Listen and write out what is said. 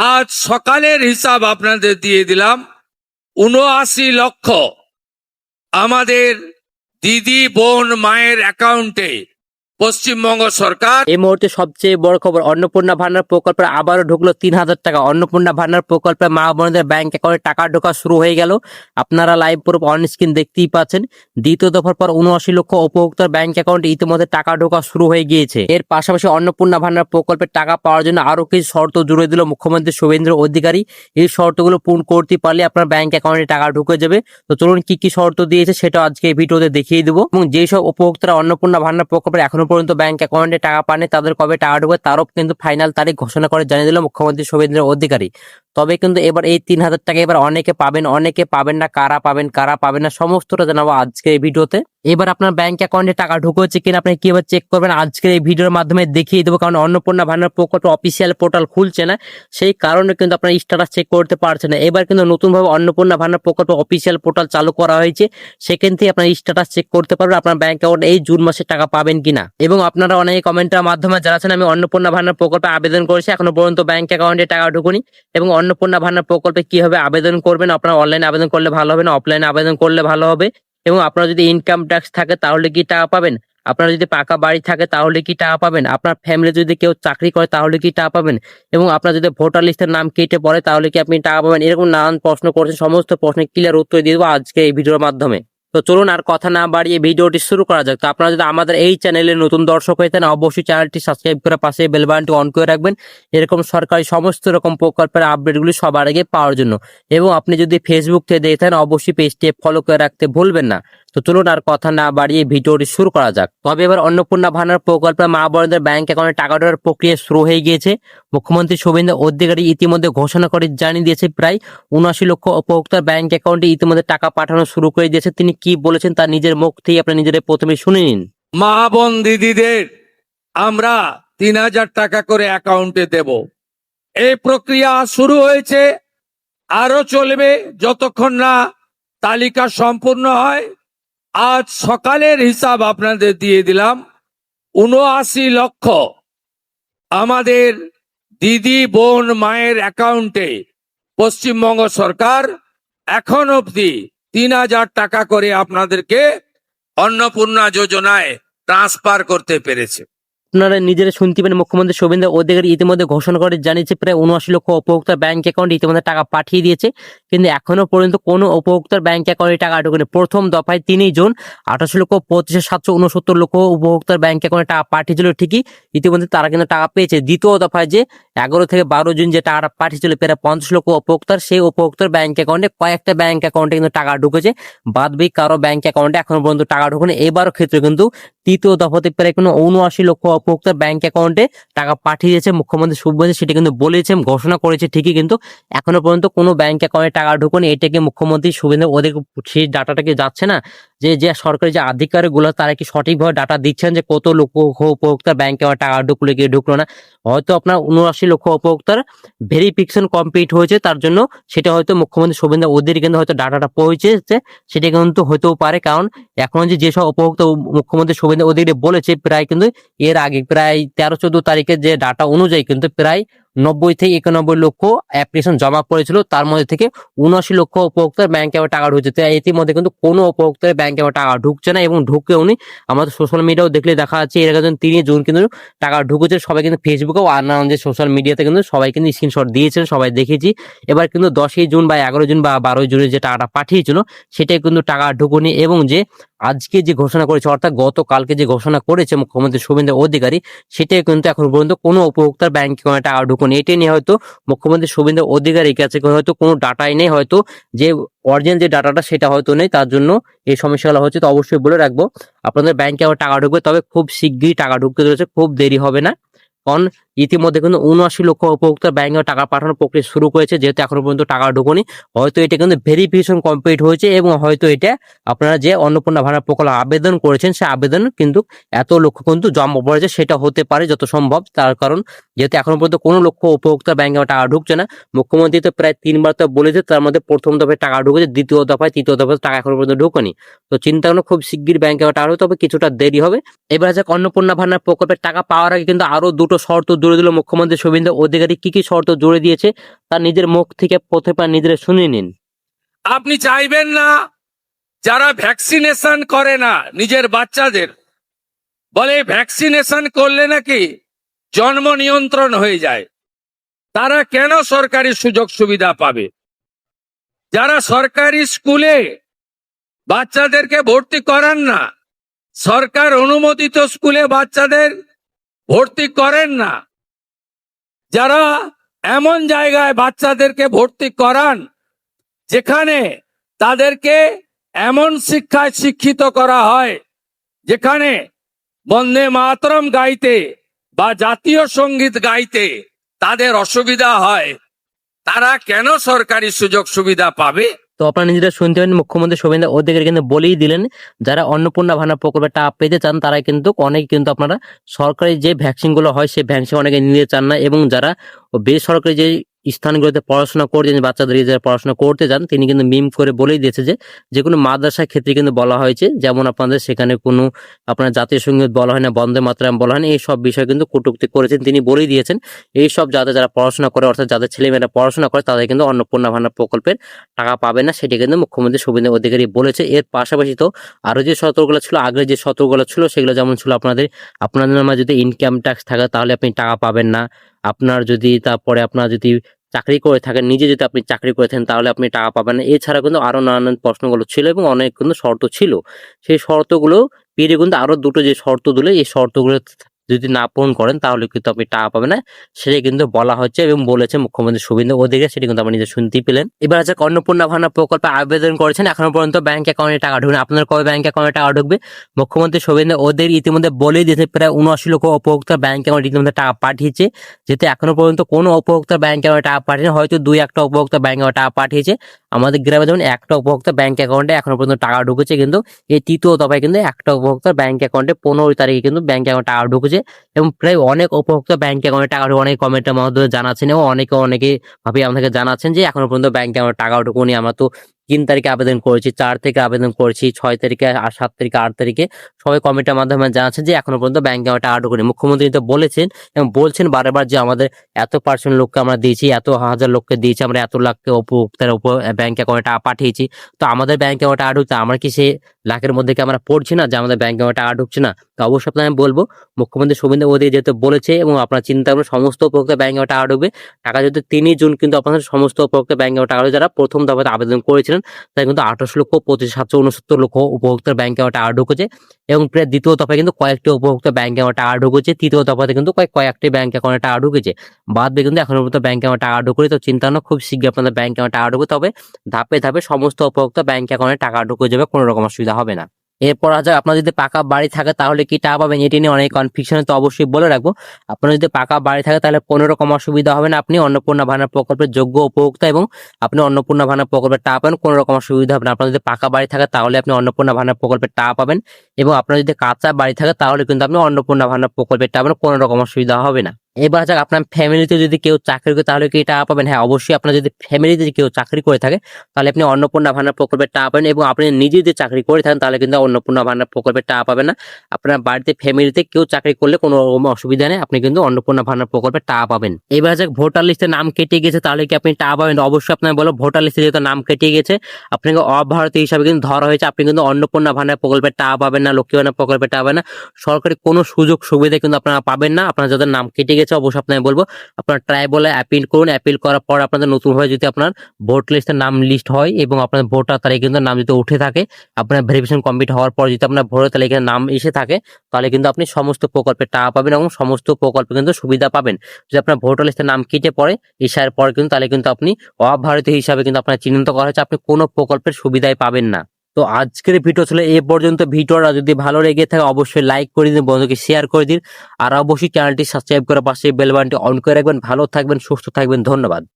আজ সকালের হিসাব আপনাদের দিয়ে দিলাম। ৭৯ লক্ষ আমাদের দিদি বোন মায়ের অ্যাকাউন্টে পশ্চিমবঙ্গ সরকার। এই মুহূর্তে সবচেয়ে বড় খবর, অন্নপূর্ণা ভান্ডার প্রকল্পে আবারও ঢুকলো ৩,০০০ টাকা। অন্নপূর্ণা ভান্ডার প্রকল্পে মা বোনদের ব্যাংক অ্যাকাউন্টে টাকা ঢোকা শুরু হয়ে গেল। আপনারা লাইভ প্রুফ অন স্ক্রিন দেখতেই পাচ্ছেন। দ্বিতীয় দফার পর ৭৯ লক্ষ উপভোক্তার ব্যাংক অ্যাকাউন্টে ইতিমধ্যে টাকা ঢোকা শুরু হয়ে গিয়েছে। এর পাশাপাশি অন্নপূর্ণা ভান্ডার প্রকল্পের টাকা পাওয়ার জন্য আরো কিছু শর্ত জুড়ে দিল মুখ্যমন্ত্রী শুভেন্দু অধিকারী। এই শর্তগুলো পূরণ করতে পারলে আপনার ব্যাংক অ্যাকাউন্টে টাকা ঢুকে যাবে। তো চলুন কি কি শর্ত দিয়েছে সেটা আজকে এই ভিডিওতে দেখিয়ে দেবো, এবং যেসব উপভোক্তারা অন্নপূর্ণা ভান্ডার প্রকল্পের এখনো পর্যন্ত ব্যাংক অ্যাকাউন্টে টাকা পানে তাদের কবে টাকা ঢুকবে তারও কিন্তু ফাইনাল তারিখ ঘোষণা করে জানিয়ে দিল মুখ্যমন্ত্রী শুভেন্দু অধিকারী। তবে কিন্তু এবার এই ৩,০০০ টাকা এবার অনেকে পাবেন, অনেকে পাবেন না। কারা পাবেন না সমস্তটা জানাবো আজকে এই ভিডিওতে। এবার আপনার ব্যাংক অ্যাকাউন্টে টাকা ঢুকেছে কিনা আপনি কিভাবে চেক করবেন আজকের এই ভিডিওর মাধ্যমে দেখিয়ে দেবো। কারণ অন্নপূর্ণা ভান্ডার প্রকল্প অফিসিয়াল পোর্টাল খুলছে না, সেই কারণে কিন্তু আপনার স্ট্যাটাস চেক করতে পারছে না। এবার কিন্তু নতুনভাবে অন্নপূর্ণা ভান্ডার প্রকল্প অফিসিয়াল পোর্টাল চালু করা হয়েছে, সেখান থেকে আপনার স্ট্যাটাস চেক করতে পারবেন আপনার ব্যাংক অ্যাকাউন্টে এই জুন মাসে টাকা পাবেন কিনা। এবং আপনারা অনেক কমেন্টের মাধ্যমে জানাচ্ছেন আমি অন্নপূর্ণা ভান্ডার প্রকল্পে আবেদন করেছি, এখনো পর্যন্ত ব্যাংক অ্যাকাউন্টে টাকা ঢুকুনি। এবং অন্নপূর্ণা ভান্ডার প্রকল্পে কিভাবে আবেদন করবেন, আপনারা অনলাইনে আবেদন করলে ভালো হবে না অফলাইনে আবেদন করলে ভালো হবে। এবং আপনার যদি ইনকাম ট্যাক্স থাকে তাহলে কি টাকা পাবেন, আপনার যদি পাকা বাড়ি থাকে তাহলে কি টাকা পাবেন, আপনার ফ্যামিলি যদি কেউ চাকরি করে তাহলে কি টাকা পাবেন, এবং আপনার যদি ভোটার লিস্টের নাম কেটে পড়ে তাহলে কি আপনি টাকা পাবেন। এরকম নানান প্রশ্ন করছেন, সমস্ত প্রশ্নের ক্লিয়ার উত্তর দিয়ে দেবো আজকে এই ভিডিওর মাধ্যমে। তো চলুন আর কথা না বাড়িয়ে ভিডিওটি শুরু করা যাক। তো আপনারা যদি আমাদের এই চ্যানেলে নতুন দর্শক হয়ে থাকেন অবশ্যই চ্যানেলটি সাবস্ক্রাইব করে পাশে বেল বাটনটি অন করে রাখবেন, এরকম সরকারি সমস্ত রকম প্রকল্পের আপডেটগুলি সবার আগে পাওয়ার জন্য। এবং আপনি যদি ফেসবুক থেকে দেখে থাকেন অবশ্যই পেজটি ফলো করে রাখতে ভুলবেন না। তো চলুন আর কথা না বাড়িয়ে ভিডিওটি শুরু করা যাক। তবে এবার অন্নপূর্ণা ভান্ডার প্রকল্পে মা বোনদের ব্যাংক অ্যাকাউন্টে টাকা ঢোকার প্রক্রিয়া শুরু হয়ে গিয়েছে। মুখ্যমন্ত্রী শুভেন্দু অধিকারী ইতিমধ্যে ঘোষণা করে জানিয়ে দিয়েছে প্রায় ৭৯ লক্ষ উপভোক্তার ব্যাংক অ্যাকাউন্টে ইতিমধ্যে টাকা পাঠানো শুরু করে দিয়েছে। তিনি কি বলেছেন তার নিজের মুখ থেকে আপনি নিজেরা প্রথমে শুনে নিন। মা বোন দিদিদের আমরা ৩,০০০ টাকা করে অ্যাকাউন্টে দেব। এই প্রক্রিয়া শুরু হয়েছে, আরো চলবে যতক্ষণ না তালিকা সম্পূর্ণ হয়। আজ সকালের হিসাব আপনাদের দিয়ে দিলাম। ৭৯ লক্ষ আমাদের দিদি বোন মায়ের অ্যাকাউন্টে পশ্চিমবঙ্গ সরকার এখন অবধি ৩,০০০ টাকা করে আপনাদেরকে অন্নপূর্ণা যোজনায় ট্রান্সফার করতে পেরেছে। আপনারা নিজেরা শুনতে পারেন মুখ্যমন্ত্রী শুভেন্দু অধিকারী ইতিমধ্যে ঘোষণা করে জানিয়েছে প্রায় ৭৯ লক্ষ উপভোক্তার ব্যাংক অ্যাকাউন্টে ইতিমধ্যে টাকা পাঠিয়ে দিয়েছে। কিন্তু এখনো পর্যন্ত কোনো উপভোক্তার ব্যাংক অ্যাকাউন্টে টাকা ঢোকেনি। প্রথম দফায় ৩ জুন ২৮,২৫,৭৬৯ লক্ষ উপভোক্তার ব্যাংক অ্যাকাউন্টে টাকা পাঠিয়েছিল, ঠিকই ইতিমধ্যে তারা কিন্তু টাকা পেয়েছে। দ্বিতীয় দফায় যে ১১ থেকে ১২ জুন যে টাকাটা পাঠিয়েছিল প্রায় ৫০ লক্ষ উপভোক্তার, সেই উপভোক্তার ব্যাংক অ্যাকাউন্টে কয়েকটা ব্যাংক অ্যাকাউন্টে কিন্তু টাকা ঢুকেছে, বাদ বাকি কারো ব্যাংক অ্যাকাউন্টে এখনো পর্যন্ত টাকা ঢোকেনি। এবারও ক্ষেত্রে কিন্তু তৃতীয় দফাতে প্রায় কোনো ৭৯ লক্ষ উপভোক্তার ব্যাংক অ্যাকাউন্টে টাকা পাঠিয়ে দিয়েছে মুখ্যমন্ত্রী শুভেন্দু, সেটা কিন্তু বলেছেন ঘোষণা করেছে ঠিকই, কিন্তু এখনো পর্যন্ত কোনো ব্যাংক অ্যাকাউন্টে টাকা ঢুকেনি। এটাকে মুখ্যমন্ত্রী শুভেন্দু ওদের সেই ডাটাটাকে যাচ্ছে না, যে সরকারি যে আধিকারিকগুলো তারা কি সঠিকভাবে ডাটা দিচ্ছেন যে কত লক্ষ উপভোক্তার ব্যাংক অ্যাকাউন্টে টাকা ঢুকলো কি ঢুকলো না। হয়তো আপনার ৭৯ লক্ষ উপভোক্তার ভেরিফিকেশন কমপ্লিট হয়েছে, তার জন্য সেটা হয়তো মুখ্যমন্ত্রী শুভেন্দু অধিকারী কিন্তু হয়তো ডাটাটা পৌঁছেছে, সেটা কিন্তু হতেও পারে। কারণ এখন যেসব উপভোক্তা মুখ্যমন্ত্রী শুভেন্দু অধিকারী বলেছে প্রায় কিন্তু এর আগে প্রায় ১৩-১৪ তারিখের যে ডাটা অনুযায়ী কিন্তু প্রায় ৯০ থেকে ৯১ লক্ষ অ্যাপ্লিকেশন জমা করেছিল, তার মধ্যে থেকে ৭৯ লক্ষ উপভোক্তার ব্যাংক অ্যাকাউন্টে টাকা ঢুকছে। তো ইতিমধ্যে কিন্তু কোনো উপভোক্তার ব্যাংক অ্যাকাউন্টে টাকা ঢুকছে না এবং ঢুকেও নি। আমাদের সোশ্যাল মিডিয়াও দেখলে দেখা যাচ্ছে এর আগে ৩ জুন কিন্তু টাকা ঢুকেছে। সবাই কিন্তু ফেসবুকেও আর নানান যে সোশ্যাল মিডিয়াতে কিন্তু সবাই কিন্তু স্ক্রিনশট দিয়েছেন, সবাই দেখেছি। এবার কিন্তু ১০ই জুন বা ১১ জুন বা ১২ জুনে যে টাকাটা পাঠিয়েছিল সেটাই কিন্তু টাকা ঢুকুনি। এবং যে আজকে যে ঘোষণা করেছে অর্থাৎ গতকালকে যে ঘোষণা করেছে মুখ্যমন্ত্রী শুভেন্দু অধিকারী, সেটাই কিন্তু এখন পর্যন্ত কোনো উপভোক্তার ব্যাংক অ্যাকাউন্টে টাকা ঢুকুনি। এটি নিয়ে হয়তো মুখ্যমন্ত্রী শুভেন্দু অধিকারীর কাছে হয়তো কোনো ডাটাই নেই, হয়তো যে অরিজিনাল যে ডাটাটা সেটা হয়তো নেই, তার জন্য এই সমস্যাগুলো হচ্ছে। তো অবশ্যই বলে রাখবো আপনাদের ব্যাংকে আবার টাকা ঢুকবে, তবে খুব শিগগিরই টাকা ঢুকতে চলেছে, খুব দেরি হবে না। কারণ ইতিমধ্যে কিন্তু ৭৯ লক্ষ উপভোক্তার ব্যাংকে টাকা পাঠানোর প্রক্রিয়া শুরু করেছে, যেহেতু এখনো পর্যন্ত টাকা ঢুকুনি। হয়তো এটা কিন্তু ভেরিফিকেশন কমপ্লিট হয়েছে এবং হয়তো এটা আপনারা যে অন্নপূর্ণা ভান্ডার প্রকল্পে আবেদন করেছেন সেই আবেদন কিন্তু এত লক্ষ কিন্তু জমা পড়েছে, সেটা হতে পারে যত সম্ভব। তার কারণ যেহেতু এখনো পর্যন্ত কোনো লক্ষ উপভোক্তার ব্যাংকে টাকা ঢুকছে না, মুখ্যমন্ত্রী তো প্রায় ৩ বার তো বলেছে, তার মধ্যে প্রথম দফায় টাকা ঢুকেছে, দ্বিতীয় দফায় তৃতীয় দফায় টাকা এখনো পর্যন্ত ঢুকেনি। তো চিন্তা করুন খুব শিগগির ব্যাংকে টাকা হবে, তবে কিছুটা দেরি হবে। এবার যাক অন্নপূর্ণা ভান্ডার প্রকল্পের টাকা পাওয়ার আগে কিন্তু আরো দুটো শর্ত জুড়ে দিল মুখ্যমন্ত্রী শুভেন্দু অধিকারী, কি কি শর্ত জুড়ে দিয়েছে তার নিজের মুখ থেকে প্রথমে নিজেরা শুনে নিন। আপনি চাইবেন না যারা ভ্যাকসিনেশন করে না নিজের বাচ্চাদের, বলে ভ্যাকসিনেশন করলে নাকি জন্ম নিয়ন্ত্রণ হয়ে যায়, তারা কেন সরকারি সুযোগ সুবিধা পাবে? যারা সরকারি স্কুলে বাচ্চাদেরকে ভর্তি করান না, সরকার অনুমোদিত স্কুলে বাচ্চাদের ভর্তি করেন না, যারা এমন জায়গায় বাচ্চাদেরকে ভর্তি করান যেখানে তাদেরকে এমন শিক্ষায় শিক্ষিত করা হয় যেখানে বন্দে মাতরম গাইতে বা জাতীয় সঙ্গীত গাইতে তাদের অসুবিধা হয়, তারা কেন সরকারি সুযোগ সুবিধা পাবে? তো আপনারা নিজেরা শুনতে পারেন, মুখ্যমন্ত্রী শুভেন্দু অধিকারী কিন্তু বলেই দিলেন যারা অন্নপূর্ণা ভান্ডার প্রকল্পের টাকা পেতে চান তারা কিন্তু অনেকে কিন্তু আপনারা সরকারি যে ভ্যাকসিন গুলো হয় সেই ভ্যাকসিন অনেকে নিতে চান না, এবং যারা বেসরকারি যে স্থানগুলোতে পড়াশোনা করতে বাচ্চাদের যারা পড়াশোনা করতে যান তিনি কিন্তু মিম করে বলেই দিয়েছে যে কোনো মাদ্রাসার ক্ষেত্রে কিন্তু বলা হয়েছে, যেমন আপনাদের সেখানে কোনো আপনার জাতীয় সঙ্গীত বলা হয় না, বন্দে মাতরম বলা হয় না, এই সব বিষয় কিন্তু কটূক্তি করেছেন। তিনি বলেই দিয়েছেন এই সব যারা পড়াশোনা করে, অর্থাৎ যাদের ছেলেমেয়েরা পড়াশোনা করে তাদের কিন্তু অন্নপূর্ণা ভান্ডার প্রকল্পের টাকা পাবে না, সেটি কিন্তু মুখ্যমন্ত্রী শুভেন্দু অধিকারী বলেছে। এর পাশাপাশি তো আরো যে সতর্কগুলো ছিল, আগের যে সতর্কগুলো ছিল সেগুলো যেমন ছিল আপনাদের নামে যদি ইনকাম ট্যাক্স থাকে তাহলে আপনি টাকা পাবেন না, আপনার যদি তারপরে আপনার যদি চাকরি করে থাকেন, নিজে যদি আপনি চাকরি করে থাকেন তাহলে আপনি টাকা পাবেন না। এছাড়া কিন্তু আরো নানান প্রশ্নগুলো ছিল এবং অনেক কিন্তু শর্ত ছিল। সেই শর্তগুলো পেরিয়ে কিন্তু আরো দুটো যে শর্ত দিল, এই শর্তগুলো যদি না পূরণ করেন তাহলে কিন্তু আপনি টাকা পাবেন না, সেটা কিন্তু বলা হচ্ছে এবং বলেছে মুখ্যমন্ত্রী শুভেন্দু অধিকারী, সেটি কিন্তু আপনি নিজে শুনতেই পেলেন। এবার আছে অন্নপূর্ণা ভান্ডার প্রকল্পে আবেদন করেছেন, এখনো পর্যন্ত ব্যাংক অ্যাকাউন্টে টাকা ঢুকবে। আপনার কবে ব্যাংক অ্যাকাউন্টে টাকা ঢুকবে? মুখ্যমন্ত্রী শুভেন্দু অধিকারী ইতিমধ্যে বলেই দিয়েছে প্রায় 79 লক্ষ উপভোক্তার ব্যাংক অ্যাকাউন্টে ইতিমধ্যে টাকা পাঠিয়েছে, যেতে এখনো পর্যন্ত কোনো উপভোক্তার ব্যাংক অ্যাকাউন্টে টাকা পাঠিয়েছে, হয়তো 2-1টা উপভোক্তা ব্যাংক অ্যাকাউন্টে টাকা পাঠিয়েছে। আমাদের গ্রামে যেমন একটা উপভোক্তা ব্যাংক অ্যাকাউন্টে এখনো পর্যন্ত টাকা ঢুকেছে, কিন্তু এই তৃতীয় দফায় কিন্তু একটা উপভোক্তার ব্যাংক অ্যাকাউন্টে 15 তারিখে কিন্তু ব্যাংক অ্যাকাউন্টে টাকা ঢুকেছে, এবং প্রায় অনেক উপভোক্তা ব্যাংক অ্যাকাউন্টে টাকা অনেক কমেন্টের মাধ্যমে জানাচ্ছেন এবং অনেকে ভাবে আমাদেরকে জানাচ্ছেন যে এখনো পর্যন্ত ব্যাংক অ্যাকাউন্টে টাকা ঢুকুনি। আমরা তো 3 তারিখে আবেদন করেছি, 4 থেকে আবেদন করেছি, 6 তারিখে, 7 তারিখে, 8 তারিখে সবাই কমেন্টের মাধ্যমে জানাচ্ছেন যে এখনো পর্যন্ত ব্যাংক অ্যাকাউন্টে টাকা ঢুকুনি। মুখ্যমন্ত্রী তো বলেছেন এবং বলছেন বারবার যে আমাদের এত পার্সেন্ট লোককে আমরা দিয়েছি, এত হাজার লোককে দিয়েছি, আমরা এত লাখকে উপভোক্তার উপর ব্যাংক অ্যাকাউন্টে টাকা পাঠিয়েছি, তো আমাদের ব্যাংক অ্যাকাউন্টে টাকা ঢুকতে আমরা কি সে লাখের মধ্যে কি আমরা পড়ছি না যে আমাদের ব্যাংক অ্যাকাউন্টে টাকা ঢুকছে না? তো অবশ্যই আপনাকে আমি বলবো মুখ্যমন্ত্রী শুভেন্দু অধিকারী যেহেতু বলেছে এবং আপনার চিন্তা করুন সমস্ত উপভোক্তা ব্যাংক অ্যাকাউন্টে টাকা ঢুকবে। টাকা যদি 3 জুন কিন্তু আপনাদের সমস্ত উপভোক্তা ব্যাংক অ্যাকাউন্টে টাকা যারা প্রথম দফাতে আবেদন করেছিলেন তাই কিন্তু 28,25,769 উপভোক্তার ব্যাংক অ্যাকাউন্টে টাকা ঢুকেছে, এবং প্রায় দ্বিতীয় দফায় কিন্তু কয়েকটি উপভোক্তা ব্যাংক অ্যাকাউন্টে টাকা ঢুকেছে, তৃতীয় দফাতে কিন্তু কয়েকটি ব্যাংক অ্যাকাউন্টে টাকা ঢুকেছে, বাদ দিয়ে কিন্তু এখনো পর্যন্ত ব্যাংক অ্যাকাউন্টে টাকা ঢুকেছে। তো চিন্তা না, খুব শীঘ্রই আপনাদের ব্যাংক অ্যাকাউন্টে টাকা ঢুকবে, তবে ধাপে ধাপে সমস্ত উপভোক্তা ব্যাংক অ্যাকাউন্টে টাকা ঢুকে যাবে, কোনো রকম অসুবিধা হবে না। এরপর আছে আপনার যদি পাকা বাড়ি থাকে তাহলে কি টাকা পাবেন, এটি নিয়ে অনেক কনফিউশন, তো অবশ্যই বলে রাখবো আপনার যদি পাকা বাড়ি থাকে তাহলে কোনো রকম অসুবিধা হবে না, আপনি অন্নপূর্ণা ভান্ডার প্রকল্পের যোগ্য উপভোক্তা এবং আপনি অন্নপূর্ণা ভান্ডার প্রকল্পের টাকা পাবেন, কোনো রকম অসুবিধা হবে না। আপনার যদি পাকা বাড়ি থাকে তাহলে আপনি অন্নপূর্ণা ভান্ডার প্রকল্পের টাকা পাবেন, এবং আপনার যদি কাঁচা বাড়ি থাকে তাহলে কিন্তু আপনি অন্নপূর্ণা ভান্ডার প্রকল্পের টাকা পাবেন, কোনো রকম অসুবিধা হবে না। এবার যাক আপনার ফ্যামিলিতে যদি কেউ চাকরি করে তাহলে কি টাকা পাবেন? হ্যাঁ, অবশ্যই আপনার যদি ফ্যামিলিতে কেউ চাকরি করে থাকে তাহলে আপনি অন্নপূর্ণা ভান্ডার প্রকল্পের টাকা পাবেন, এবং আপনি নিজে যদি চাকরি করে থাকেন তাহলে কিন্তু অন্নপূর্ণা ভান্ডার প্রকল্পের টাকা পাবেন না। আপনার বাড়িতে ফ্যামিলিতে কেউ চাকরি করলে কোনো রকম অসুবিধা নেই, আপনি কিন্তু অন্নপূর্ণা ভান্ডার প্রকল্পের টাকা পাবেন। এবার যাক ভোটার লিস্টে নাম কেটে গেছে তাহলে কি আপনি টাকা পাবেন? অবশ্যই আপনার বলো ভোটার লিস্টে যেহেতু নাম কেটে গেছে আপনাকে অভারতীয় হিসাবে কিন্তু ধরা হয়েছে, আপনি কিন্তু অন্নপূর্ণা ভান্ডার প্রকল্পের টাকা পাবেন না, লক্ষ্মী ভান্ডার প্রকল্পের টাকা পাবেন না, সরকারি কোনো সুযোগ সুবিধা কিন্তু আপনারা পাবেন না। আপনার যাদের নাম কেটে গেছে অবশ্যই আপনাকে বলবো আপনার ট্রাইবলে অ্যাপিল করুন, অ্যাপিল করার পর আপনাদের নতুন ভাবে যদি আপনার ভোট লিস্টের নাম লিস্ট হয় এবং আপনার ভোটার তালিকা কিন্তু নাম যদি উঠে থাকে, আপনার ভেরিফিকেশন কমপ্লিট হওয়ার পর যদি আপনার ভোটার তালিকায় নাম এসে থাকে তাহলে কিন্তু আপনি সমস্ত প্রকল্পের টাকা পাবেন এবং সমস্ত প্রকল্পে কিন্তু সুবিধা পাবেন। যদি আপনার ভোটার লিস্টের নাম কেটে পড়ে এসার পর কিন্তু তাহলে কিন্তু আপনি অভারতীয় হিসাবে কিন্তু আপনার চিহ্নিত করা হয়েছে, আপনি কোনো প্রকল্পের সুবিধাই পাবেন না। তো আজকের ভিডিও ছিল এ পর্যন্ত। ভিডিওটা যদি ভালো লেগে থাকে অবশ্যই লাইক করে দিন, বন্ধুকে শেয়ার করে দিন, আর অবশ্যই চ্যানেলটি সাবস্ক্রাইব করে পাশে বেল বাটনটি অন করে রাখবেন। ভালো থাকবেন, সুস্থ থাকবেন, ধন্যবাদ।